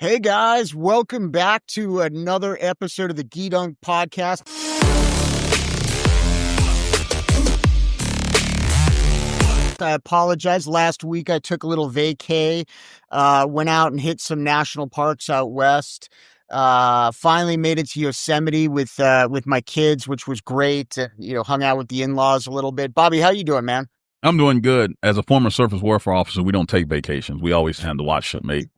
Hey guys, welcome back to another episode of the Gedunk podcast. I apologize. Last week I took a little vacay, went out and hit some national parks out west. Finally made it to Yosemite with my kids, which was great. Hung out with the in-laws a little bit. Bobby, how you doing, man? I'm doing good. As a former surface warfare officer, we don't take vacations. We always have to watch shipmate.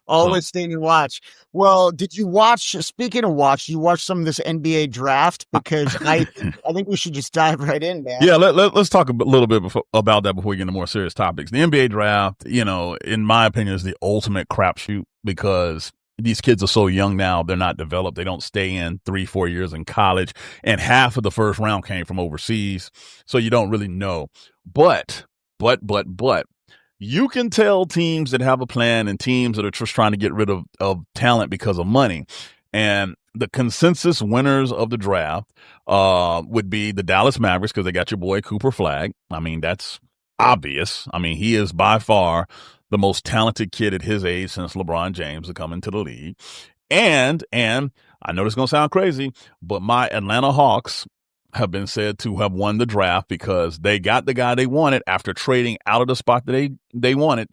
Always staying and watch. Well, did you watch, speaking of watch, you watch some of this NBA draft? Because I think we should just dive right in, man. Yeah, let's talk a little bit about that before we get into more serious topics. The NBA draft, in my opinion, is the ultimate crapshoot because these kids are so young now. They're not developed. They don't stay in 3-4 years in college. And half of the first round came from overseas. So you don't really know. But you can tell teams that have a plan and teams that are just trying to get rid of talent because of money. And the consensus winners of the draft would be the Dallas Mavericks because they got your boy Cooper Flagg. I mean, that's obvious. I mean, he is by far the most talented kid at his age since LeBron James has come into the league. And I know this is going to sound crazy, but my Atlanta Hawks have been said to have won the draft because they got the guy they wanted after trading out of the spot that they wanted,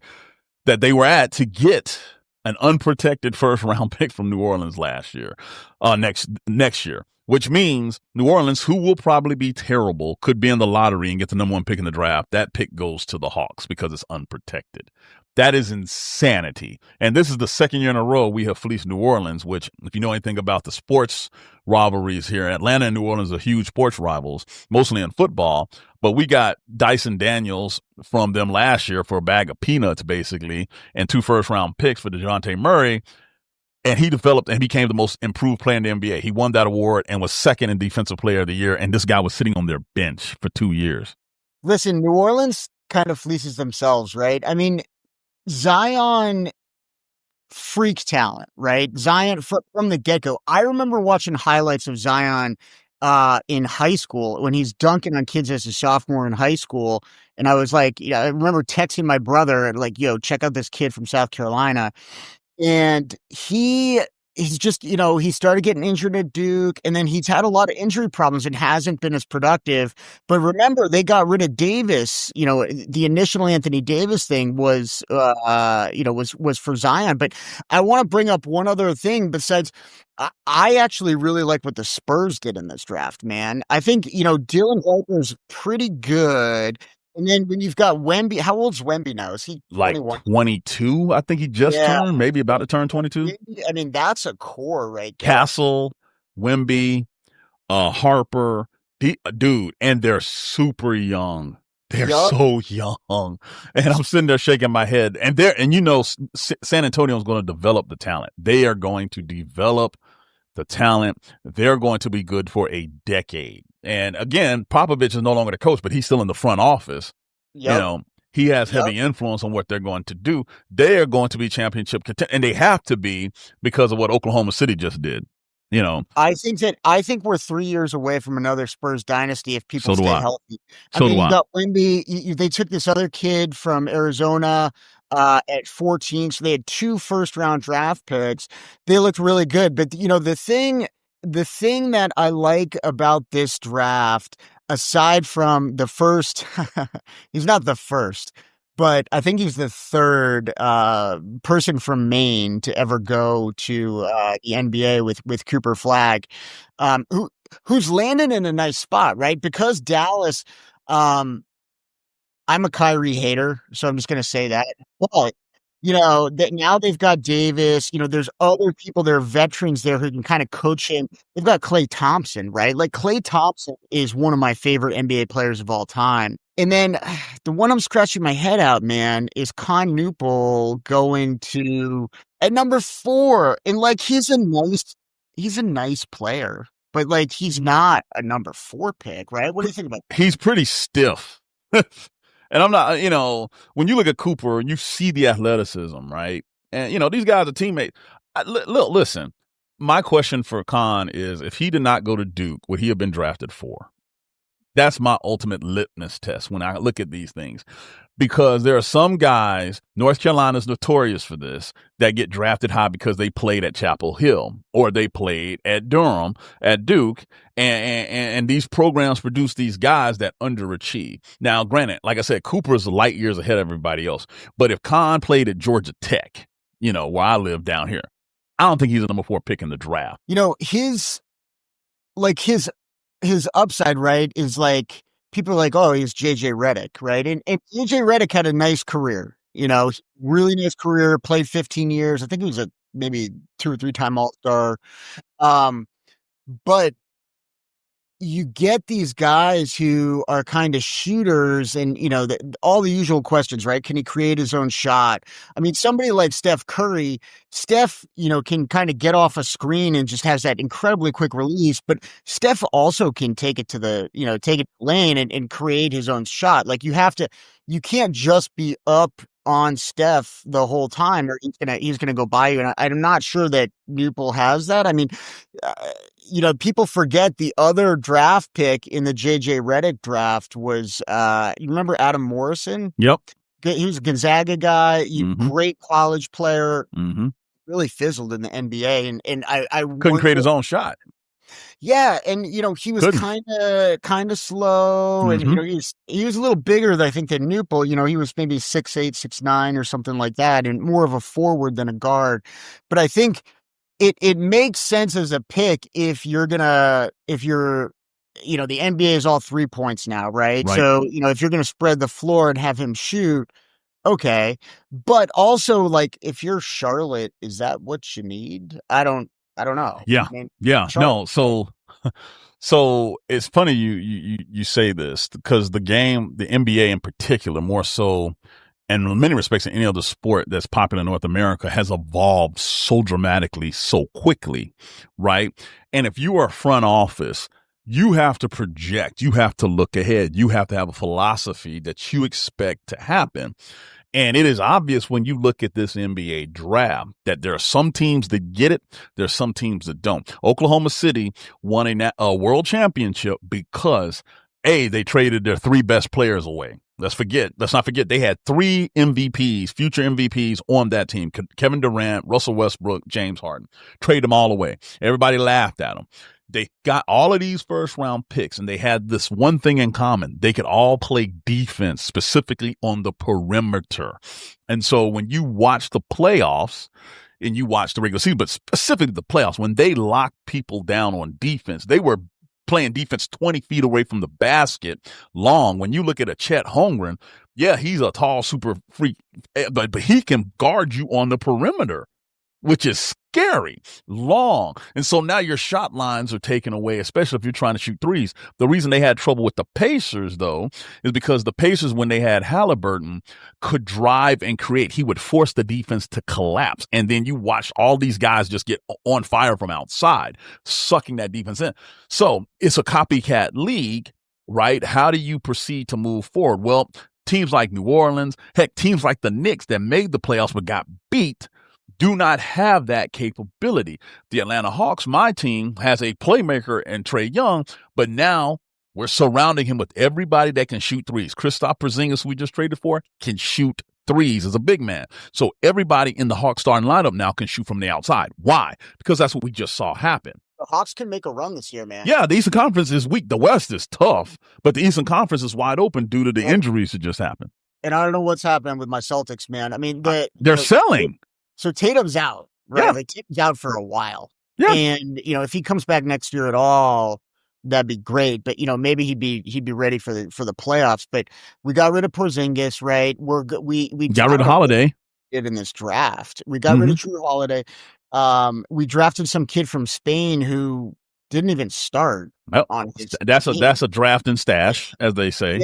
that they were at, to get an unprotected first round pick from New Orleans next year, which means New Orleans, who will probably be terrible, could be in the lottery and get the number one pick in the draft. That pick goes to the Hawks because it's unprotected. That is insanity. And this is the second year in a row we have fleeced New Orleans, which, if you know anything about the sports rivalries here, Atlanta and New Orleans are huge sports rivals, mostly in football. But we got Dyson Daniels from them last year for a bag of peanuts, basically, and 2 first-round picks for DeJounte Murray. And he developed and became the most improved player in the NBA. He won that award and was second in Defensive Player of the Year. And this guy was sitting on their bench for 2 years. Listen, New Orleans kind of fleeces themselves, right? I mean, Zion, freak talent, right? Zion from the get-go. I remember watching highlights of Zion in high school when he's dunking on kids as a sophomore in high school. And I was like, I remember texting my brother, like, yo, check out this kid from South Carolina. And he's just, he started getting injured at Duke, and then he's had a lot of injury problems and hasn't been as productive. But remember, they got rid of Davis. The initial Anthony Davis thing was for Zion. But I want to bring up one other thing besides. I actually really like what the Spurs did in this draft, man. I think, Dylan Harper's pretty good. And then when you've got Wemby, how old's Wemby now? Is he like 22? I think he just turned, maybe about to turn 22. I mean, that's a core right there. Castle, Wemby, Harper, dude, and they're super young. They're so young. And I'm sitting there shaking my head. And San Antonio's going to develop the talent. They are going to develop the talent. They're going to be good for a decade. And again, Popovich is no longer the coach, but he's still in the front office. Yep. He has heavy influence on what they're going to do. They are going to be championship contenders, and they have to be because of what Oklahoma City just did. I think we're 3 years away from another Spurs dynasty if people stay healthy. You got Wemby. They took this other kid from Arizona at 14, so they had 2 first-round draft picks. They looked really good, but the thing that I like about this draft, aside from the first, he's not the first, but I think he's the third person from Maine to ever go to the NBA with Cooper Flagg, who's landed in a nice spot, right? Because Dallas, I'm a Kyrie hater, so I'm just going to say that. But that now they've got Davis, there's other people, there are veterans there who can kind of coach him. They've got Klay Thompson, right? Like Klay Thompson is one of my favorite NBA players of all time. And then the one I'm scratching my head out, man, is Con Newpol going to at number 4. And like, he's a nice player, but like, he's not a number 4 pick, right? What do you think about that? He's pretty stiff. And I'm not, when you look at Cooper, you see the athleticism, right? And, these guys are teammates. Listen, my question for Khan is, if he did not go to Duke, would he have been drafted 4? That's my ultimate litmus test when I look at these things. because there are some guys, North Carolina's notorious for this, that get drafted high because they played at Chapel Hill or they played at Durham, at Duke, and these programs produce these guys that underachieve. Now, granted, like I said, Cooper's light years ahead of everybody else. But if Khan played at Georgia Tech, where I live down here, I don't think he's a number 4 pick in the draft. His upside, right, is like, people are like, oh, he's JJ Redick, right? And JJ Redick had a nice career, really nice career, played 15 years. I think he was maybe 2 or 3 time All-Star. But you get these guys who are kind of shooters and, all the usual questions, right? Can he create his own shot? I mean, somebody like Steph Curry, can kind of get off a screen and just has that incredibly quick release, but Steph also can take it to the, take it lane and create his own shot. Like you can't just be up on Steph the whole time or he's gonna go by you. And I'm not sure that Newpel has that. I mean, people forget the other draft pick in the JJ Redick draft was, you remember Adam Morrison? Yep. He was a Gonzaga guy, great college player, mm-hmm. really fizzled in the NBA. And I couldn't create his own shot. Yeah, and he was kind of slow, and he was a little bigger, I think, than Newpel. He was maybe 6'8", 6'9", or something like that, and more of a forward than a guard. But I think it makes sense as a pick if the NBA is all 3 points now, right? So if you're gonna spread the floor and have him shoot, okay. But also, like, if you're Charlotte, is that what you need? I don't know. Yeah. I mean, yeah. No. So it's funny you say this because the NBA in particular, more so, and in many respects in any other sport that's popular in North America, has evolved so dramatically, so quickly, right? And if you are front office, you have to project, you have to look ahead, you have to have a philosophy that you expect to happen. And it is obvious when you look at this NBA draft that there are some teams that get it. There are some teams that don't. Oklahoma City won a world championship because, they traded their 3 best players away. Let's not forget they had 3 MVPs, future MVPs on that team. Kevin Durant, Russell Westbrook, James Harden. Trade them all away. Everybody laughed at them. They got all of these first round picks and they had this one thing in common. They could all play defense, specifically on the perimeter. And so when you watch the playoffs and you watch the regular season, but specifically the playoffs, when they locked people down on defense, they were playing defense 20 feet away from the basket long. When you look at a Chet Holmgren, yeah, he's a tall super freak, but he can guard you on the perimeter, which is scary, long. And so now your shot lines are taken away, especially if you're trying to shoot threes. The reason they had trouble with the Pacers, though, is because the Pacers, when they had Halliburton, could drive and create. He would force the defense to collapse. And then you watch all these guys just get on fire from outside, sucking that defense in. So it's a copycat league, right? How do you proceed to move forward? Well, teams like New Orleans, heck, teams like the Knicks that made the playoffs but got beat, do not have that capability. The Atlanta Hawks, my team, has a playmaker in Trae Young, but now we're surrounding him with everybody that can shoot threes. Kristaps Porzingis, we just traded for, can shoot threes as a big man. So everybody in the Hawks starting lineup now can shoot from the outside. Why? Because that's what we just saw happen. The Hawks can make a run this year, man. Yeah, the Eastern Conference is weak. The West is tough, but the Eastern Conference is wide open due to the injuries that just happened. And I don't know what's happening with my Celtics, man. I mean, they're selling. So Tatum's out, right? Yeah. Like, Tatum's out for a while. Yeah. And, if he comes back next year at all, that'd be great. But, maybe he'd be ready for the playoffs. But we got rid of Porzingis, right? We got rid of Holiday in this draft. We got rid of Drew Holiday. We drafted some kid from Spain who didn't even start on his team. That's a draft and stash, as they say.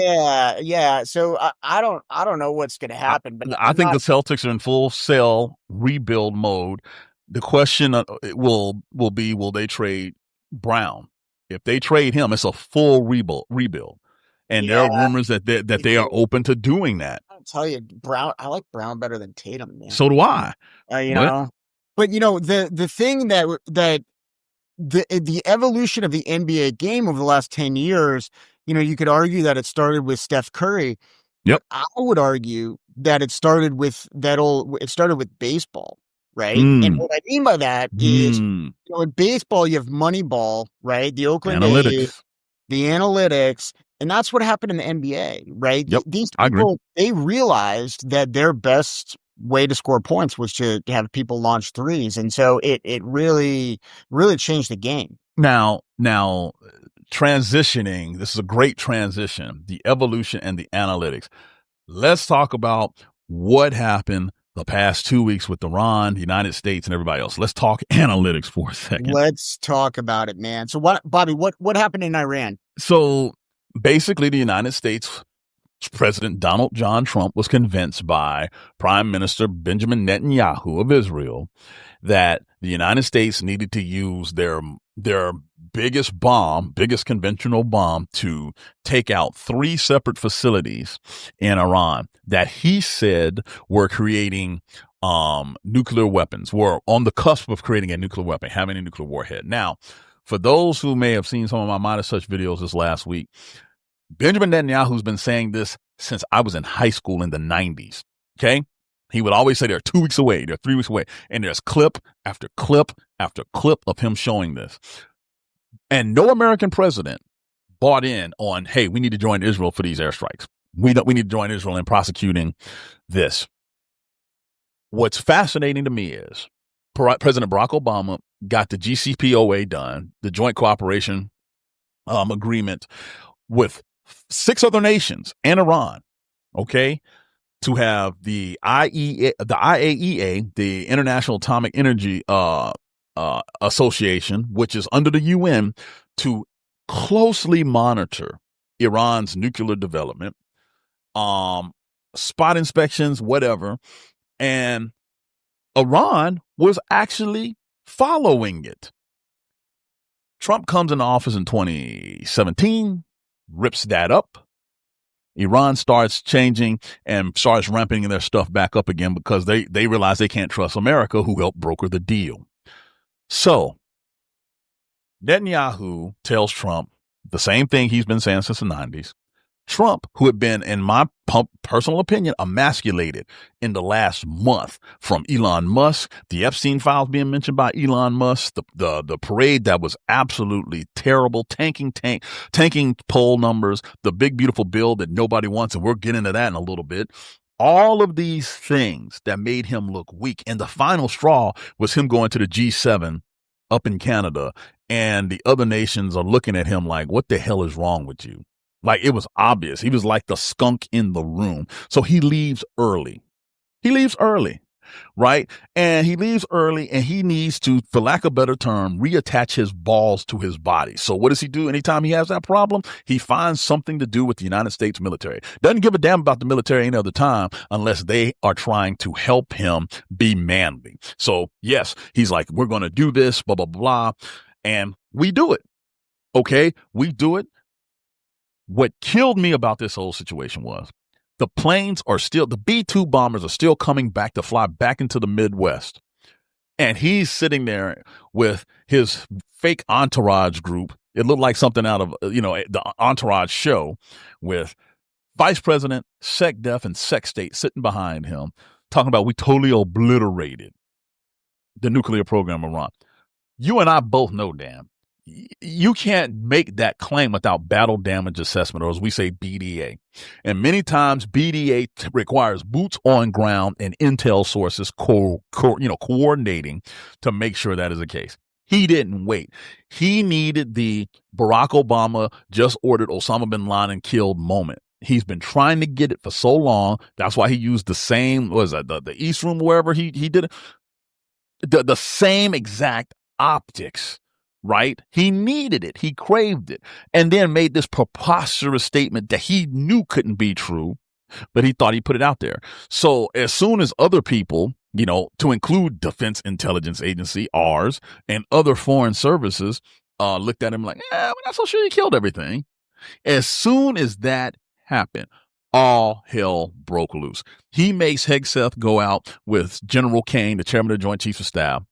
Yeah. So I don't know what's going to happen, but I think the Celtics are in full sell rebuild mode. The question will be, will they trade Brown? If they trade him, it's a full rebuild. And there are rumors that they are open to doing that. I'll tell you, I like Brown better than Tatum, man. So do I. But the thing that the evolution of the NBA game over the last 10 years, you could argue that it started with Steph Curry, Yep. I would argue that it started with baseball, right? And what I mean by that is, in baseball, you have Moneyball, right? The Oakland A's, Analytics. the analytics, and that's what happened in the NBA, right? Yep. These I agree. people, they realized that their best way to score points was to have people launch threes. And so it really, really changed the game. Now, transitioning, this is a great transition, the evolution and the analytics. Let's talk about what happened the past 2 weeks with Iran, the United States, and everybody else. Let's talk analytics for a second. Let's talk about it, man. So Bobby, what happened in Iran? So basically the United States President Donald John Trump was convinced by Prime Minister Benjamin Netanyahu of Israel that the United States needed to use their biggest conventional bomb to take out 3 separate facilities in Iran that he said were creating nuclear weapons, were on the cusp of creating a nuclear weapon, having a nuclear warhead. Now, for those who may have seen some of my Midas Touch videos this last week, Benjamin Netanyahu's been saying this since I was in high school in the 90s. Okay. He would always say they're 2 weeks away. They're 3 weeks away. And there's clip after clip after clip of him showing this. And no American president bought in on, hey, we need to join Israel for these airstrikes. We need to join Israel in prosecuting this. What's fascinating to me is President Barack Obama got the GCPOA done, the Joint Cooperation Agreement, with 6 other nations and Iran, okay, to have the IAEA, the International Atomic Energy Association, which is under the UN, to closely monitor Iran's nuclear development, spot inspections, whatever. And Iran was actually following it. Trump comes into office in 2017, rips that up. Iran starts changing and starts ramping their stuff back up again because they realize they can't trust America, who helped broker the deal. So Netanyahu tells Trump the same thing he's been saying since the 90s. Trump, who had been, in my personal opinion, emasculated in the last month from Elon Musk, the Epstein files being mentioned by Elon Musk, the parade that was absolutely terrible, tanking poll numbers, the big beautiful bill that nobody wants, and we'll get into that in a little bit. All of these things that made him look weak. And the final straw was him going to the G7 up in Canada, and the other nations are looking at him like, what the hell is wrong with you? Like, it was obvious. He was like the skunk in the room. So he leaves early. Right? And he leaves early, and he needs to, for lack of a better term, reattach his balls to his body. So what does he do anytime he has that problem? He finds something to do with the United States military. Doesn't give a damn about the military any other time unless they are trying to help him be manly. So yes, he's like, we're going to do this, blah, blah, blah. And we do it. Okay, we do it. What killed me about this whole situation was the planes are still, the B-2 bombers are still coming back to fly back into the Midwest. And he's sitting there with his fake entourage group. It looked like something out of, the Entourage show, with Vice President, SecDef, and SecState sitting behind him, talking about we totally obliterated the nuclear program of Iran. You and I both know, Dan, you can't make that claim without battle damage assessment, or as we say, BDA. And many times BDA requires boots on ground and intel sources coordinating to make sure that is the case. He didn't wait. He needed the Barack Obama just ordered Osama bin Laden killed moment. He's been trying to get it for so long. That's why he used the same, the East Room, wherever he did it, the same exact optics. Right? He needed it. He craved it. And then made this preposterous statement that he knew couldn't be true, but he thought he put it out there. So as soon as other people, to include Defense Intelligence Agency, ours, and other foreign services, looked at him like, we're not so sure he killed everything. As soon as that happened, all hell broke loose. He makes Hegseth go out with General Kane, the chairman of the Joint Chiefs of Staff,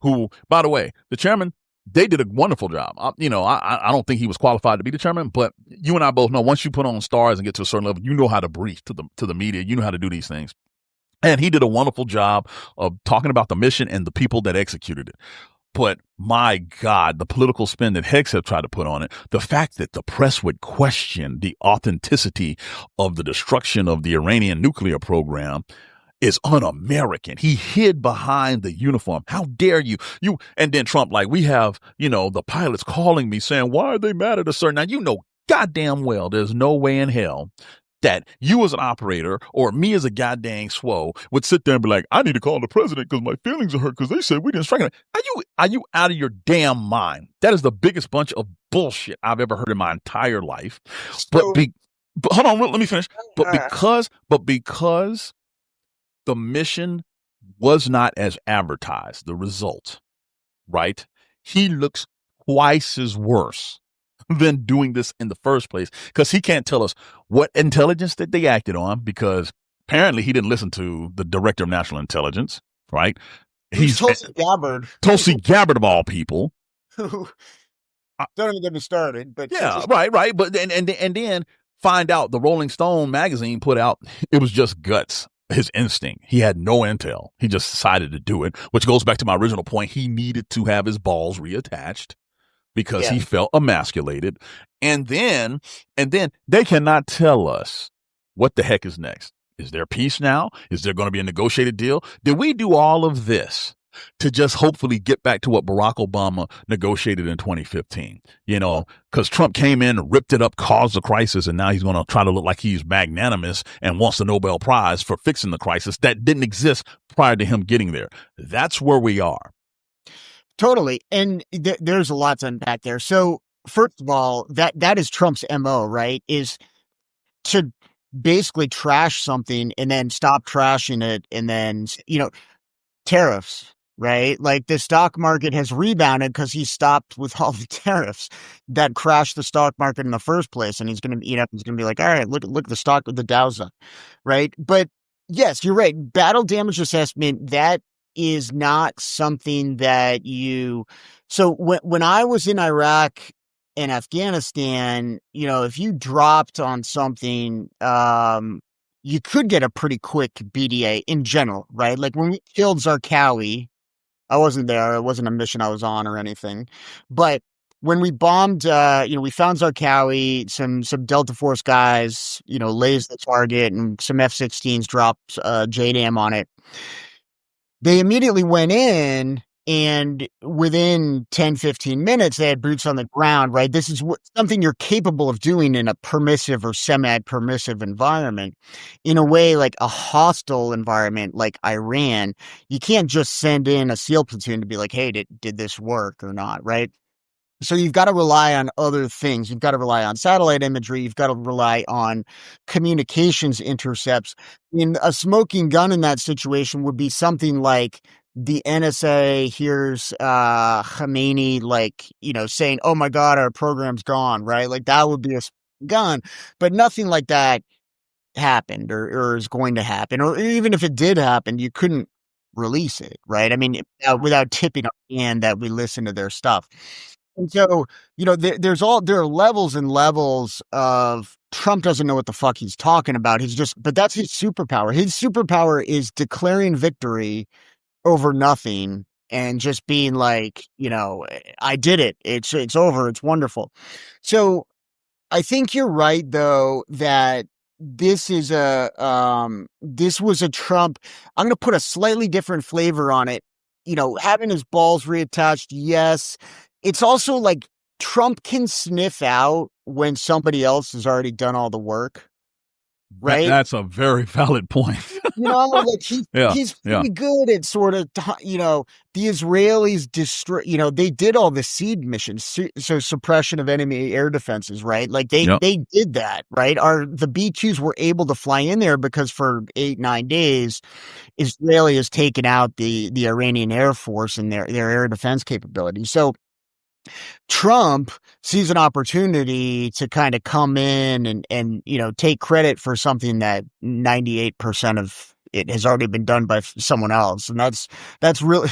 who, by the way, the chairman they did a wonderful job. I don't think he was qualified to be the chairman, but you and I both know once you put on stars and get to a certain level, you know how to brief to the media. You know how to do these things. And he did a wonderful job of talking about the mission and the people that executed it. But my God, the political spin that Hegseth tried to put on it, the fact that the press would question the authenticity of the destruction of the Iranian nuclear program is un-American. He hid behind the uniform. How dare you? And then Trump, like, we have, the pilots calling me saying, why are they mad at us, sir? Now, goddamn well, there's no way in hell that you as an operator or me as a goddamn SWO would sit there and be like, I need to call the president because my feelings are hurt because they said we didn't strike him. Are you out of your damn mind? That is the biggest bunch of bullshit I've ever heard in my entire life. But hold on, let me finish. But because the mission was not as advertised, the result, right? He looks twice as worse than doing this in the first place, because he can't tell us what intelligence that they acted on, because apparently he didn't listen to the director of national intelligence, right? He's Tulsi Gabbard. Tulsi Gabbard of all people. Don't even get me started. But yeah, right. But and then find out the Rolling Stone magazine put out it was just guts. His instinct. He had no intel. He just decided to do it, which goes back to my original point. He needed to have his balls reattached because he felt emasculated. And then they cannot tell us what the heck is next. Is there peace now? Is there going to be a negotiated deal? Did we do all of this to just hopefully get back to what Barack Obama negotiated in 2015? Because Trump came in, ripped it up, caused the crisis, and now he's going to try to look like he's magnanimous and wants the Nobel Prize for fixing the crisis that didn't exist prior to him getting there. That's where we are. Totally. And there's a lot to unpack there. So first of all, that is Trump's MO, right? Is to basically trash something and then stop trashing it. And then, tariffs, right? Like the stock market has rebounded because he stopped with all the tariffs that crashed the stock market in the first place. And he's going to, he's going to be like, all right, look at the stock of the Dow's up, right? But yes, you're right. Battle damage assessment, that is not something that so when I was in Iraq and Afghanistan, if you dropped on something, you could get a pretty quick BDA in general, right? Like when we killed Zarqawi, I wasn't there. It wasn't a mission I was on or anything. But when we bombed, we found Zarqawi, some Delta Force guys, lays the target, and some F-16s dropped JDAM on it. They immediately went in, and within 10, 15 minutes, they had boots on the ground, right? This is something you're capable of doing in a permissive or semi-permissive environment. In a way, like a hostile environment like Iran, you can't just send in a SEAL platoon to be like, hey, did this work or not, right? So you've got to rely on other things. You've got to rely on satellite imagery. You've got to rely on communications intercepts. A smoking gun in that situation would be something like the NSA hears Khamenei, saying, oh my God, our program's gone, right? Like that would be a gun, but nothing like that happened or is going to happen. Or even if it did happen, you couldn't release it, right? I mean, without tipping our hand that we listen to their stuff. And so, there are levels and levels of Trump doesn't know what the fuck he's talking about. But that's his superpower. His superpower is declaring victory over nothing and just being like, I did it. It's over. It's wonderful. So I think you're right, though, that this was a Trump. I'm going to put a slightly different flavor on it. Having his balls reattached. Yes. It's also like Trump can sniff out when somebody else has already done all the work, right? That's a very valid point. He's pretty good at sort of, the Israelis they did all the SEAD missions, so suppression of enemy air defenses, right? Like they did that, right? The B-2s were able to fly in there because for 8-9 days, Israeli has taken out the Iranian Air Force and their air defense capabilities. So Trump sees an opportunity to kind of come in and take credit for something that 98% of it has already been done by someone else. And that's really,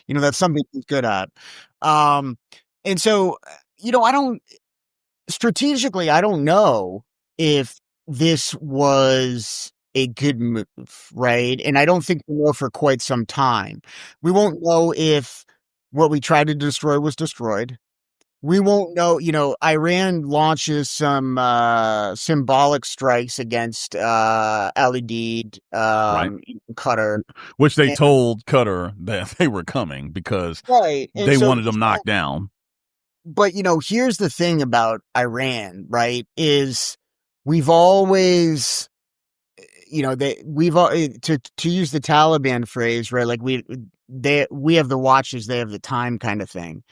that's something he's good at. And so, strategically, I don't know if this was a good move, right? And I don't think we'll know for quite some time. We won't know if what we tried to destroy was destroyed. We won't know, Iran launches some symbolic strikes against Al-Udeid, Right. Qatar. Which they told Qatar that they were coming because Right. And they so, wanted them knocked down. But, here's the thing about Iran, right, is we've always, to use the Taliban phrase, right, like we have the watches, they have the time kind of thing.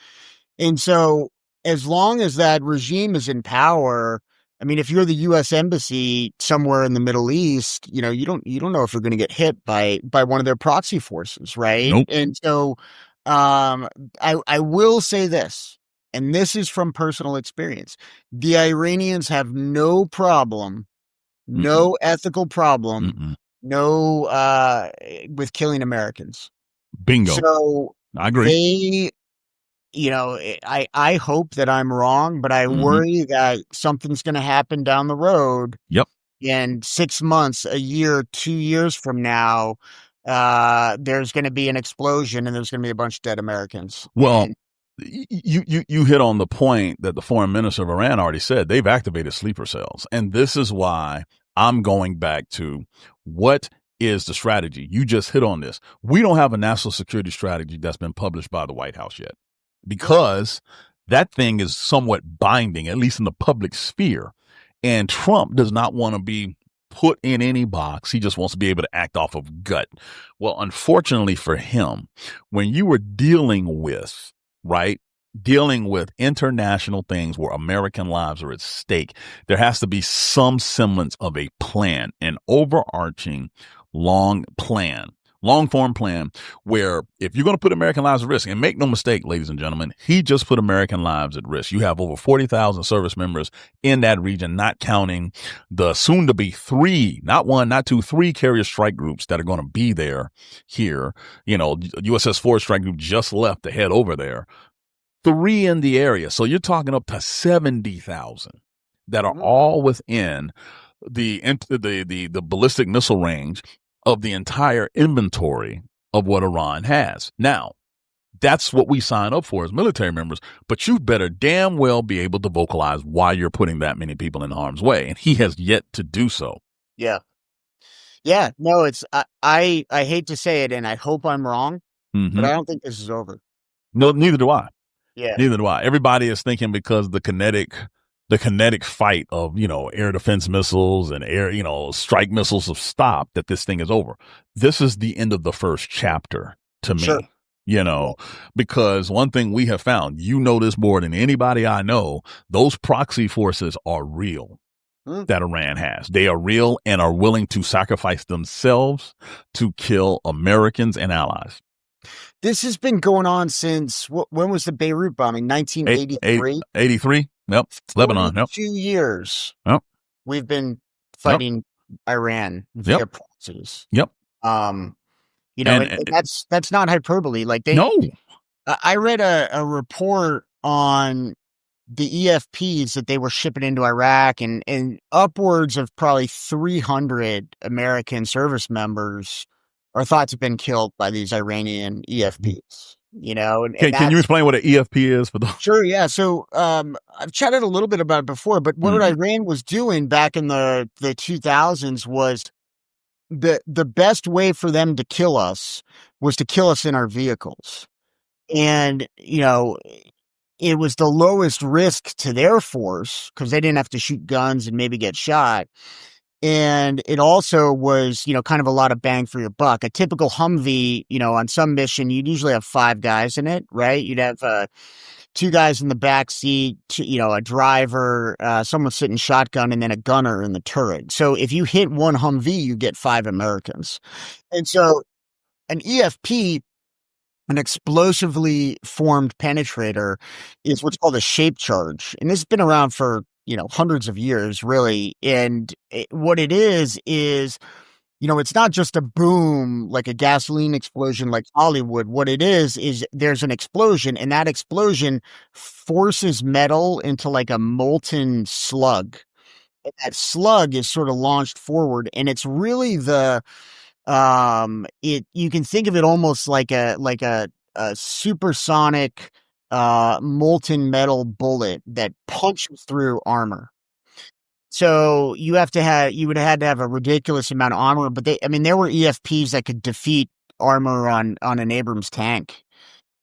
And so as long as that regime is in power, I mean, if you're the U.S. embassy somewhere in the Middle East, you don't know if you're going to get hit by one of their proxy forces, right? Nope. And so, I will say this, and this is from personal experience: the Iranians have no problem, no ethical problem, no with killing Americans. Bingo. So I agree. I hope that I'm wrong, but I worry that something's going to happen down the road. Yep. And 6 months, a year, 2 years from now, there's going to be an explosion and there's going to be a bunch of dead Americans. Well, you hit on the point that the foreign minister of Iran already said. They've activated sleeper cells. And this is why I'm going back to what is the strategy. You just hit on this. We don't have a national security strategy that's been published by the White House yet, because that thing is somewhat binding, at least in the public sphere. And Trump does not want to be put in any box. He just wants to be able to act off of gut. Well, unfortunately for him, when you were dealing with international things where American lives are at stake, there has to be some semblance of a plan, an overarching long form plan, where if you're going to put American lives at risk, and make no mistake, ladies and gentlemen, he just put American lives at risk. You have over 40,000 service members in that region, not counting the soon to be 3, not 1, not 2, 3 carrier strike groups that are going to be there here. USS Ford strike group just left to head over there. 3 in the area. So you're talking up to 70,000 that are all within the ballistic missile range of the entire inventory of what Iran has. Now, that's what we sign up for as military members, but you better damn well be able to vocalize why you're putting that many people in harm's way. And he has yet to do so. Yeah. Yeah. No, I hate to say it, and I hope I'm wrong, but I don't think this is over. No, neither do I. Yeah. Neither do I. Everybody is thinking because the kinetic fight of, air defense missiles and strike missiles have stopped, that this thing is over. This is the end of the first chapter to me, because one thing we have found, this more than anybody I know, those proxy forces are real that Iran has. They are real and are willing to sacrifice themselves to kill Americans and allies. This has been going on since, when was the Beirut bombing? 1983? 83? Yep. Lebanon. Yep. 2 years. Yep. We've been fighting Iran via proxies. Yep. And that's not hyperbole. Like I read a report on the EFPs that they were shipping into Iraq, and upwards of probably 300 American service members are thought to have been killed by these Iranian EFPs. Can you explain what an EFP is for those? Sure, yeah. So I've chatted a little bit about it before, but what Iran was doing back in the 2000s was the best way for them to kill us was to kill us in our vehicles. And, it was the lowest risk to their force because they didn't have to shoot guns and maybe get shot. And it also was, kind of a lot of bang for your buck. A typical Humvee, on some mission, you'd usually have 5 guys in it, right? You'd have 2 guys in the back seat, a driver, someone sitting shotgun, and then a gunner in the turret. So if you hit one Humvee, you get 5 Americans. And so an EFP, an explosively formed penetrator, is what's called a shape charge. And this has been around for, hundreds of years, really. And what it is, it's not just a boom, like a gasoline explosion, like Hollywood. What it is there's an explosion, and that explosion forces metal into like a molten slug. And that slug is sort of launched forward, and it's really you can think of it almost like a supersonic, molten metal bullet that punches through armor. So you would have to have a ridiculous amount of armor, but there were EFPs that could defeat armor on an Abrams tank,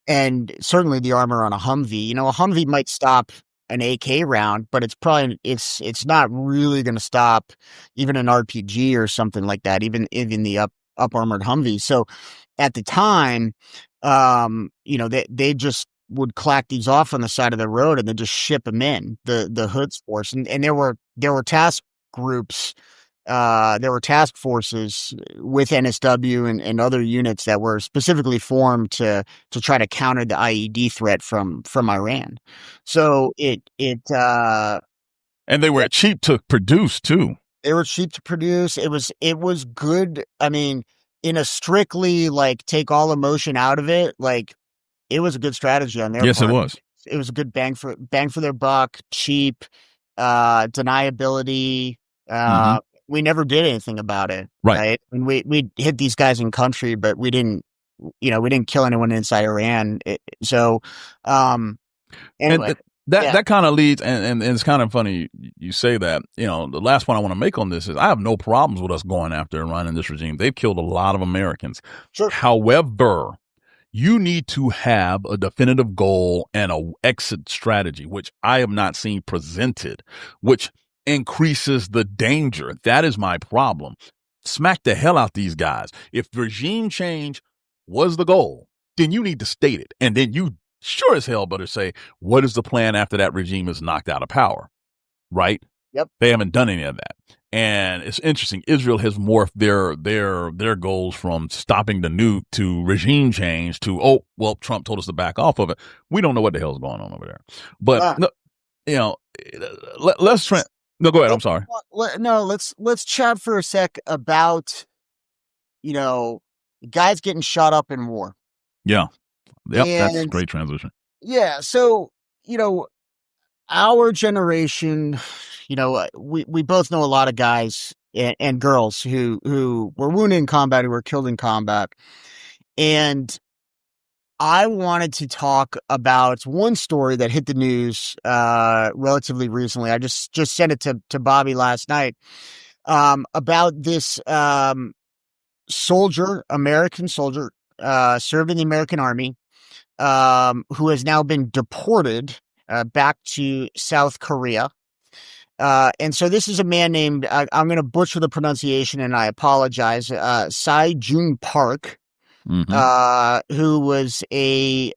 and certainly the armor on a Humvee. A Humvee might stop an AK round, but it's not really going to stop even an RPG or something like that, even the up armored Humvee. So at the time, they just would clack these off on the side of the road and then just ship them in the Hoods force. And there were task groups, there were task forces with NSW and other units that were specifically formed to try to counter the IED threat from Iran. So and they were cheap to produce too. They were cheap to produce. It was good. I mean, in a strictly like take all emotion out of it, like it was a good strategy on their part. Yes, it was. It was a good bang for their buck, cheap, deniability. We never did anything about it. Right? And we hit these guys in country, but we didn't kill anyone inside Iran. Anyway. That kind of leads, and it's kind of funny you say that. The last point I want to make on this is I have no problems with us going after Iran and this regime. They've killed a lot of Americans. Sure. However, you need to have a definitive goal and a exit strategy, which I have not seen presented, which increases the danger. That is my problem. Smack the hell out these guys. If regime change was the goal, then you need to state it. And then you sure as hell better say, what is the plan after that regime is knocked out of power? Right? Yep. They haven't done any of that. And it's interesting. Israel has morphed their goals from stopping the nuke to regime change to, Trump told us to back off of it. We don't know what the hell's going on over there. But, let's try. No, go ahead. I'm sorry. No, let's chat for a sec about, guys getting shot up in war. Yeah. Yep. That's a great transition. Yeah. So, our generation, we both know a lot of guys and girls who were wounded in combat, who were killed in combat. And I wanted to talk about one story that hit the news relatively recently. I just sent it to Bobby last night about this American soldier, served in the American Army, who has now been deported back to South Korea. And so this is a man named, I'm going to butcher the pronunciation and I apologize, Sai Jun Park, who was a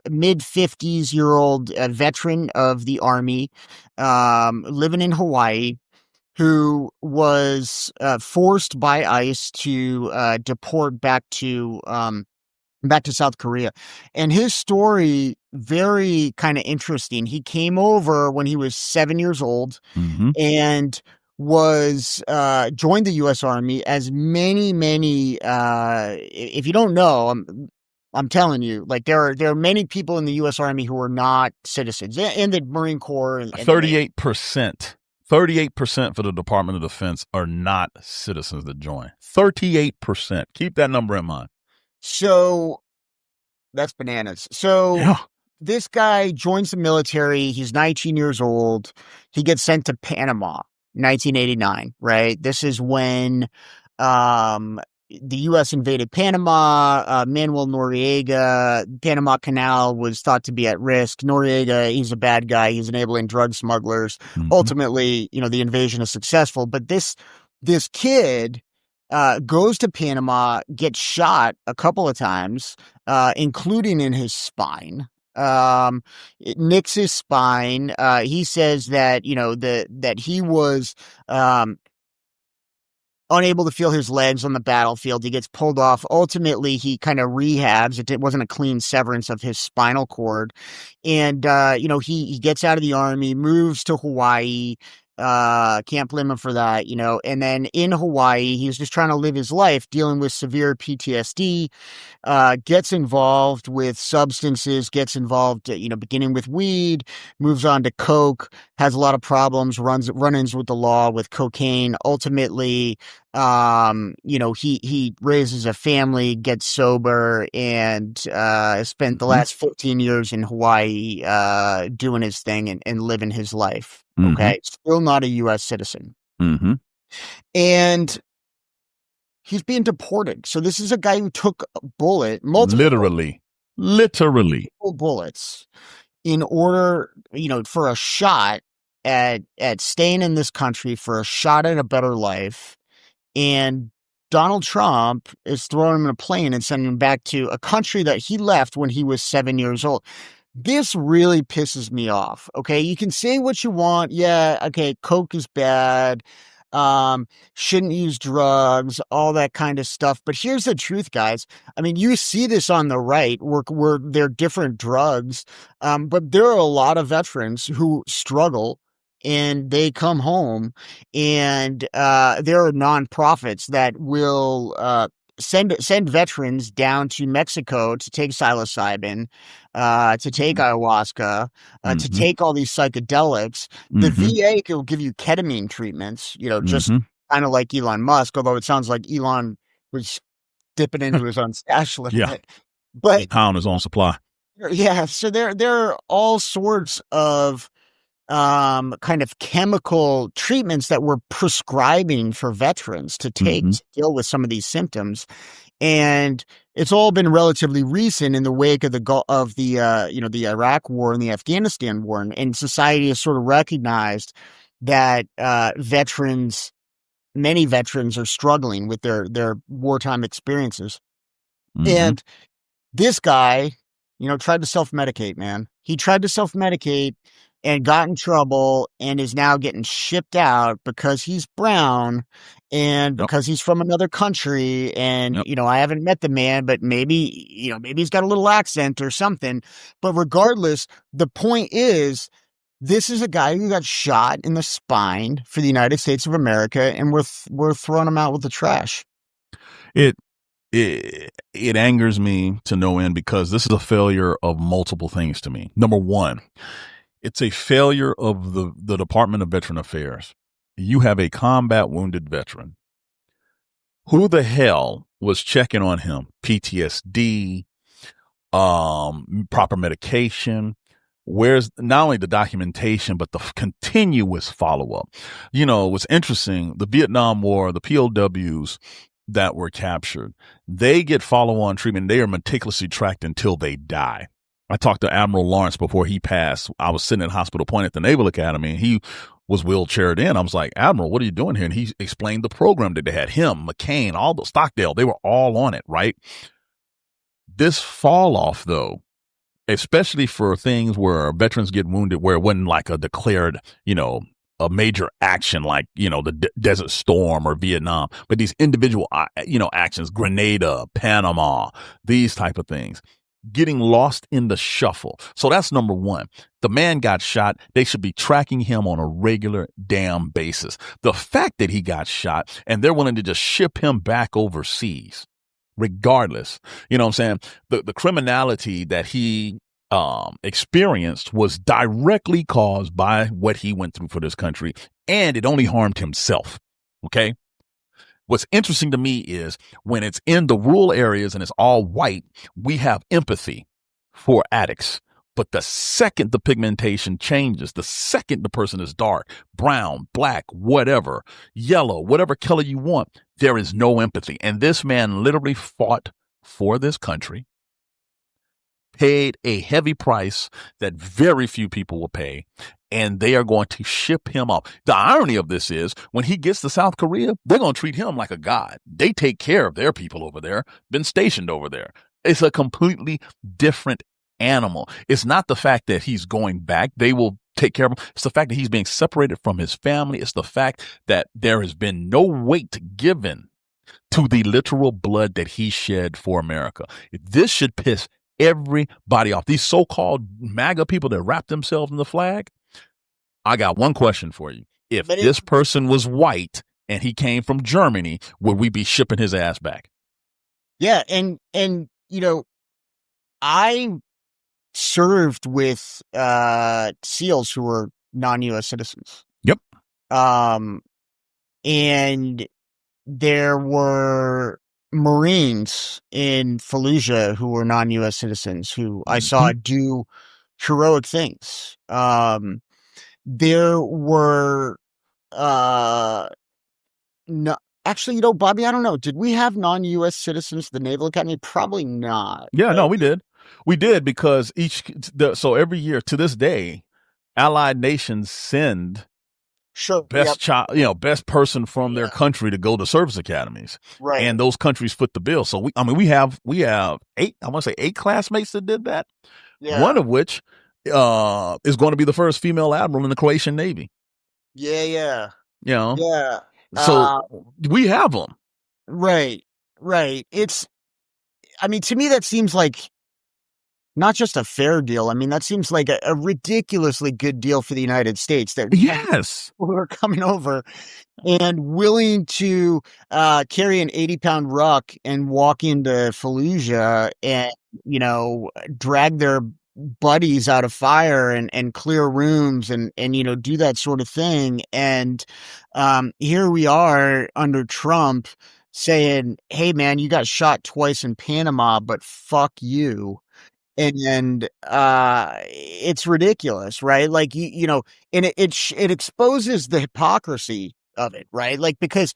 mid-50s-year-old veteran of the Army, living in Hawaii, who was forced by ICE to deport back to South Korea. And his story, very kind of interesting. He came over when he was 7 years old and was joined the U.S. Army, as many, if you don't know, I'm telling you, like there are many people in the U.S. Army who are not citizens, and the Marine Corps. 38%. 38% for the Department of Defense are not citizens that join. 38%. Keep that number in mind. So that's bananas. So This guy joins the military. He's 19 years old. He gets sent to Panama, 1989, right? This is when the U.S. invaded Panama. Manuel Noriega, Panama Canal was thought to be at risk. Noriega, he's a bad guy. He's enabling drug smugglers. Ultimately, the invasion is successful. But this kid goes to Panama, gets shot a couple of times, including in his spine. It nicks his spine. He says that, that he was unable to feel his legs on the battlefield. He gets pulled off. Ultimately, he kind of rehabs. It wasn't a clean severance of his spinal cord. And, he gets out of the Army, moves to Hawaii, Can't blame him for that, you know. And then in Hawaii, he was just trying to live his life, dealing with severe PTSD. Gets involved with substances, gets involved, you know, beginning with weed, moves on to coke, has a lot of problems, run-ins with the law with cocaine. Ultimately, you know, he raises a family, gets sober, and spent the last 15 years in Hawaii doing his thing and living his life. Okay, still not a U.S. citizen. And he's being deported. So this is a guy who took a bullet, literally bullets in order, you know, for a shot at staying in this country, for a shot at a better life. And Donald Trump is throwing him in a plane and sending him back to a country that he left when he was 7 years old. This really pisses me off. Okay. You can say what you want. Yeah. Okay. Coke is bad. Shouldn't use drugs, all that kind of stuff. But here's the truth, guys. I mean, you see this on the right where they're different drugs. But there are a lot of veterans who struggle and they come home, and there are nonprofits that will send veterans down to Mexico to take psilocybin, to take ayahuasca, to take all these psychedelics. The VA will give you ketamine treatments, you know, just kind of like Elon Musk, although it sounds like Elon was dipping into his own stash a little bit. But on his own supply. Yeah. So there are all sorts of kind of chemical treatments that we're prescribing for veterans to take to deal with some of these symptoms. And it's all been relatively recent in the wake of the you know, the Iraq war and the Afghanistan war. And society has sort of recognized that many veterans are struggling with their wartime experiences. And this guy, you know, tried to self-medicate, man. He tried to self-medicate and got in trouble and is now getting shipped out because he's brown and because he's from another country. And, you know, I haven't met the man, but maybe, you know, maybe he's got a little accent or something. But regardless, the point is, this is a guy who got shot in the spine for the United States of America, and we're throwing him out with the trash. It angers me to no end because this is a failure of multiple things to me. Number one, it's a failure of the Department of Veteran Affairs. You have a combat wounded veteran. Who the hell was checking on him? PTSD, proper medication. Where's not only the documentation, but the continuous follow-up? You know, what's interesting, the Vietnam War, the POWs that were captured, they get follow-on treatment. They are meticulously tracked until they die. I talked to Admiral Lawrence before he passed. I was sitting at Hospital Point at the Naval Academy, and he was wheelchaired in. I was like, Admiral, what are you doing here? And he explained the program that they had. Him, McCain, all the Stockdale, they were all on it, right? This fall off, though, especially for things where veterans get wounded, where it wasn't like a declared, you know, a major action like, you know, the Desert Storm or Vietnam, but these individual, you know, actions, Grenada, Panama, these type of things, getting lost in the shuffle. So that's number one. The man got shot. They should be tracking him on a regular damn basis. The fact that he got shot and they're willing to just ship him back overseas, regardless, you know what I'm saying? The criminality that he experienced was directly caused by what he went through for this country, and it only harmed himself. Okay. What's interesting to me is when it's in the rural areas and it's all white, we have empathy for addicts. But the second the pigmentation changes, the second the person is dark, brown, black, whatever, yellow, whatever color you want, there is no empathy. And this man literally fought for this country, paid a heavy price that very few people will pay, and they are going to ship him off. The irony of this is when he gets to South Korea, they're going to treat him like a god. They take care of their people over there, been stationed over there. It's a completely different animal. It's not the fact that he's going back. They will take care of him. It's the fact that he's being separated from his family. It's the fact that there has been no weight given to the literal blood that he shed for America. This should piss everybody off. These so-called MAGA people that wrap themselves in the flag. I got one question for you. if this person was white and he came from Germany, would we be shipping his ass back? Yeah, and I served with SEALs who were non-U.S. citizens. Yep. And there were Marines in Fallujah who were non-U.S. citizens who I saw do heroic things. There were no, actually, Bobby, I don't know. Did we have non-U.S. citizens at the Naval Academy? Probably not. Yeah, no, we did. We did because so every year to this day, allied nations send best person from their country to go to service academies. Right. And those countries foot the bill. So we have eight, I want to say 8 classmates that did that. Yeah. One of which is going to be the first female admiral in the Croatian Navy. Yeah. Yeah. So we have them. Right. To me, that seems like not just a fair deal. I mean, that seems like a ridiculously good deal for the United States. That people are coming over and willing to carry an 80-pound ruck and walk into Fallujah and, drag their buddies out of fire and clear rooms and do that sort of thing. And here we are under Trump saying, hey, man, you got shot twice in Panama, but fuck you. And it's ridiculous, right? Like, and it exposes the hypocrisy of it, right? Like, because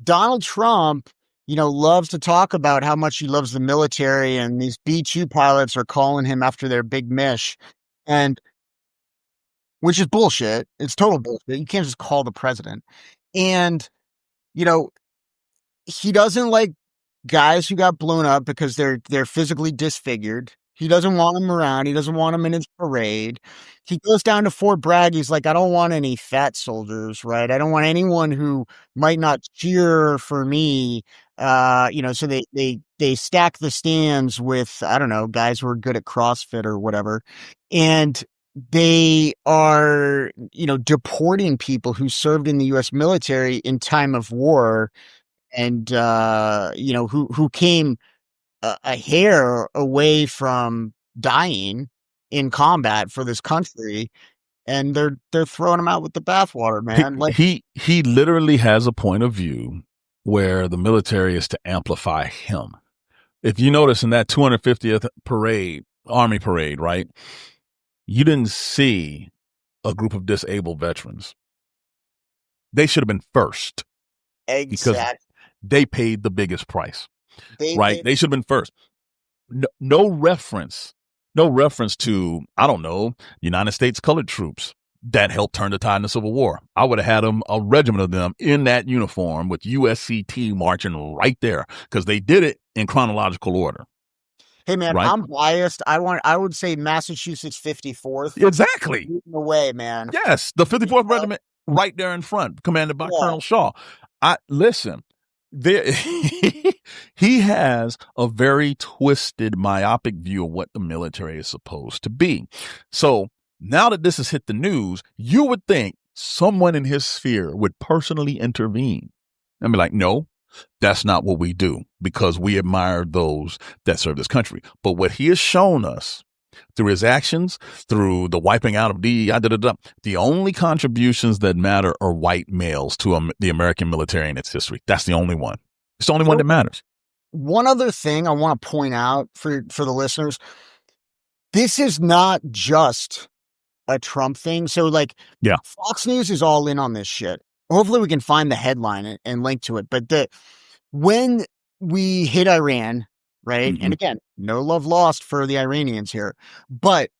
Donald Trump, loves to talk about how much he loves the military, and these B-2 pilots are calling him after their big mish, and which is bullshit. It's total bullshit. You can't just call the president. And, he doesn't like guys who got blown up because they're physically disfigured. He doesn't want them around. He doesn't want them in his parade. He goes down to Fort Bragg. He's like, I don't want any fat soldiers, right? I don't want anyone who might not cheer for me. So they stack the stands with, I don't know, guys who are good at CrossFit or whatever. And they are, deporting people who served in the U.S. military in time of war and, who came a hair away from dying in combat for this country, and they're throwing them out with the bathwater, man. He literally has a point of view where the military is to amplify him. If you notice in that 250th Army parade, right, you didn't see a group of disabled veterans. They should have been first. Exactly. Because they paid the biggest price. They should have been first. No reference to, I don't know, United States colored troops that helped turn the tide in the Civil War. I would have had a regiment of them in that uniform with USCT marching right there because they did it in chronological order. Hey, man, right? I'm biased. I would say Massachusetts 54th. Exactly. Away, man. Yes, the 54th Regiment right there in front, commanded by Colonel Shaw. Listen. He has a very twisted, myopic view of what the military is supposed to be. So now that this has hit the news, you would think someone in his sphere would personally intervene and be like, no, that's not what we do because we admire those that serve this country. But what he has shown us through his actions, through the wiping out of DEI, the only contributions that matter are white males to the American military and its history. That's the only one. It's the only one that matters. One other thing I want to point out for the listeners, this is not just a Trump thing. So Fox News is all in on this shit. Hopefully we can find the headline and link to it. But when we hit Iran, right? Mm-hmm. And again, no love lost for the Iranians here, but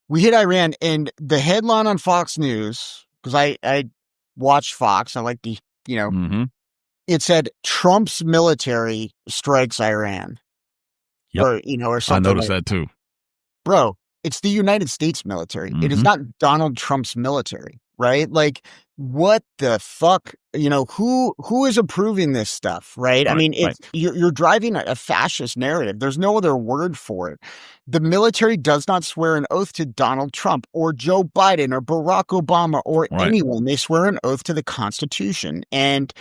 we hit Iran, and the headline on Fox News, because I watch Fox, I like the, mm-hmm. It said Trump's military strikes Iran. Yep. Or something. I noticed that too. Bro, it's the United States military. Mm-hmm. It is not Donald Trump's military, right? Like, what the fuck? Who is approving this stuff, right? I mean, you're driving a fascist narrative. There's no other word for it. The military does not swear an oath to Donald Trump or Joe Biden or Barack Obama or anyone. They swear an oath to the Constitution. And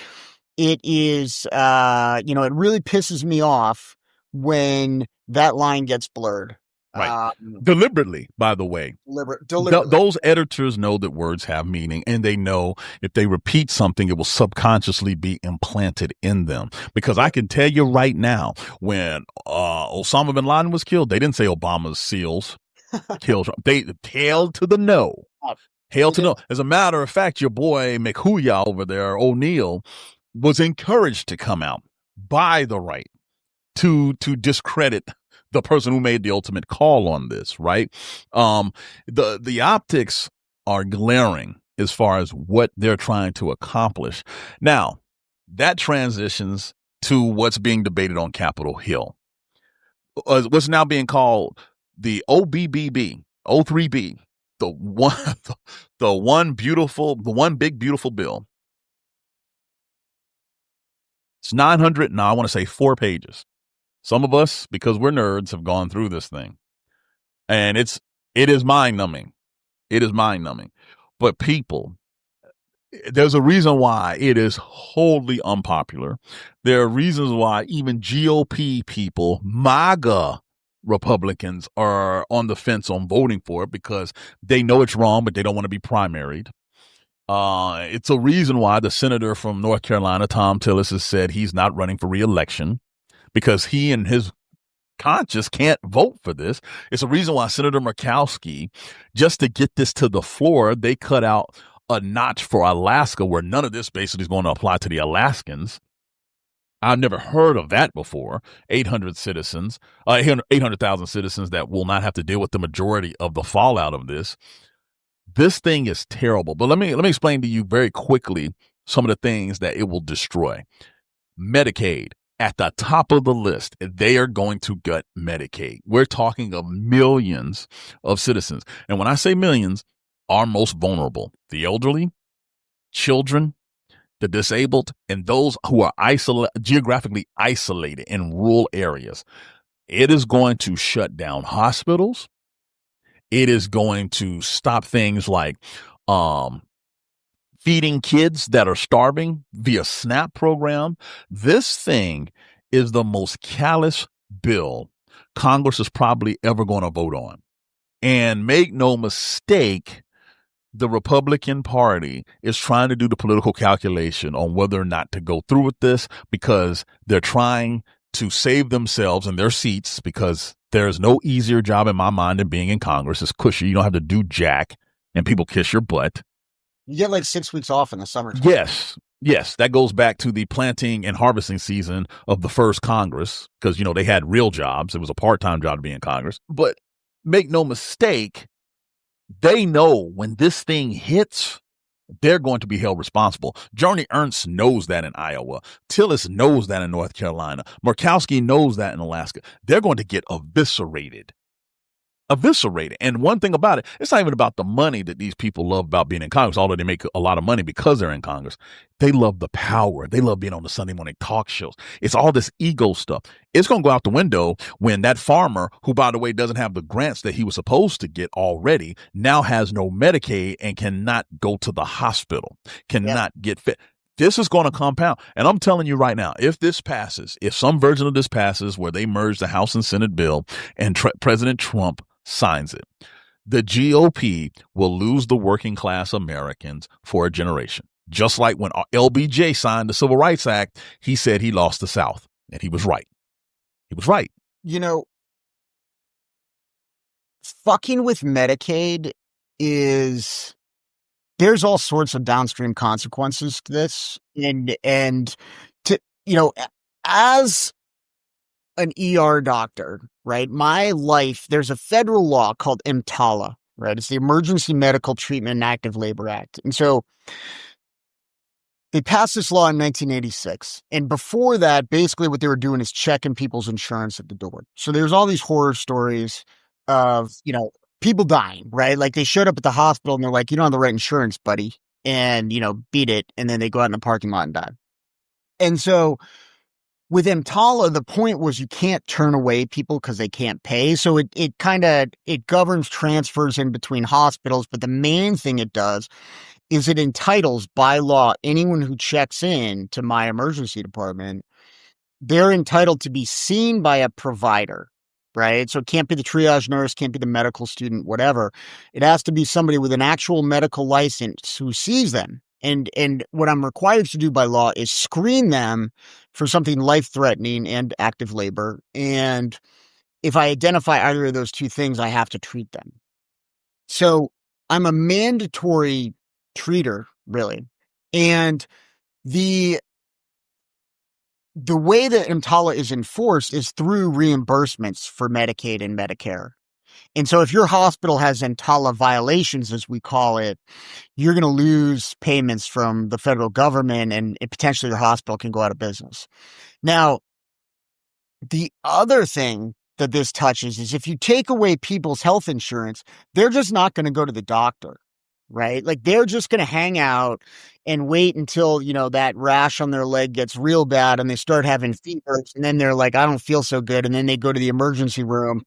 it is, it really pisses me off when that line gets blurred. Right. Deliberately, by the way. Deliberately. Those editors know that words have meaning, and they know if they repeat something, it will subconsciously be implanted in them. Because I can tell you right now, when Osama bin Laden was killed, they didn't say Obama's SEALs killed Trump. They hail to the no. Hail to no. As a matter of fact, your boy McHooyah over there, O'Neill, was encouraged to come out by the right to discredit the person who made the ultimate call on this, right? The optics are glaring as far as what they're trying to accomplish. Now, that transitions to what's being debated on Capitol Hill. What's now being called the OBBB, O3B, the one big beautiful bill. It's 900, now I want to say 4 pages. Some of us, because we're nerds, have gone through this thing. And it is mind-numbing. It is mind-numbing. But people, there's a reason why it is wholly unpopular. There are reasons why even GOP people, MAGA Republicans, are on the fence on voting for it because they know it's wrong, but they don't want to be primaried. It's a reason why the senator from North Carolina, Tom Tillis, has said he's not running for re-election because he and his conscience can't vote for this. It's a reason why Senator Murkowski, just to get this to the floor, they cut out a notch for Alaska where none of this basically is going to apply to the Alaskans. I've never heard of that before. 800,000 citizens that will not have to deal with the majority of the fallout of this. This thing is terrible. But let me explain to you very quickly some of the things that it will destroy. Medicaid, at the top of the list, they are going to gut Medicaid. We're talking of millions of citizens. And when I say millions, our most vulnerable, the elderly, children, the disabled, and those who are geographically isolated in rural areas. It is going to shut down hospitals. It is going to stop things like feeding kids that are starving via SNAP program. This thing is the most callous bill Congress is probably ever going to vote on. And make no mistake, the Republican Party is trying to do the political calculation on whether or not to go through with this because they're trying to save themselves and their seats because there's no easier job in my mind than being in Congress. It's cushy. You don't have to do jack and people kiss your butt. You get like 6 weeks off in the summertime. Yes. That goes back to the planting and harvesting season of the first Congress because, they had real jobs. It was a part-time job to be in Congress. But make no mistake, they know when this thing hits, they're going to be held responsible. Joni Ernst knows that in Iowa. Tillis knows that in North Carolina. Murkowski knows that in Alaska. They're going to get eviscerated. And one thing about it, it's not even about the money that these people love about being in Congress, although they make a lot of money because they're in Congress. They love the power. They love being on the Sunday morning talk shows. It's all this ego stuff. It's going to go out the window when that farmer, who, by the way, doesn't have the grants that he was supposed to get already, now has no Medicaid and cannot go to the hospital, cannot get fit. This is going to compound. And I'm telling you right now, if this passes, if some version of this passes where they merge the House and Senate bill and President Trump signs it, the GOP will lose the working class Americans for a generation. Just like when LBJ signed the Civil Rights Act, he said he lost the South, and he was right. He was right. Fucking with Medicaid there's all sorts of downstream consequences to this. And as an ER doctor, right? My life, there's a federal law called EMTALA, right? It's the Emergency Medical Treatment and Active Labor Act. And so they passed this law in 1986. And before that, basically what they were doing is checking people's insurance at the door. So there's all these horror stories of, people dying, right? Like they showed up at the hospital and they're like, you don't have the right insurance, buddy. And, beat it. And then they go out in the parking lot and die. And so with EMTALA, the point was you can't turn away people because they can't pay. So it governs transfers in between hospitals. But the main thing it does is it entitles by law anyone who checks in to my emergency department, they're entitled to be seen by a provider, right? So it can't be the triage nurse, can't be the medical student, whatever. It has to be somebody with an actual medical license who sees them. And what I'm required to do by law is screen them for something life-threatening and active labor. And if I identify either of those two things, I have to treat them. So I'm a mandatory treater, really. And the way that EMTALA is enforced is through reimbursements for Medicaid and Medicare. And so if your hospital has EMTALA violations, as we call it, you're going to lose payments from the federal government and potentially your hospital can go out of business. Now, the other thing that this touches is if you take away people's health insurance, they're just not going to go to the doctor, right? Like they're just going to hang out and wait until, that rash on their leg gets real bad and they start having fevers. And then they're like, I don't feel so good. And then they go to the emergency room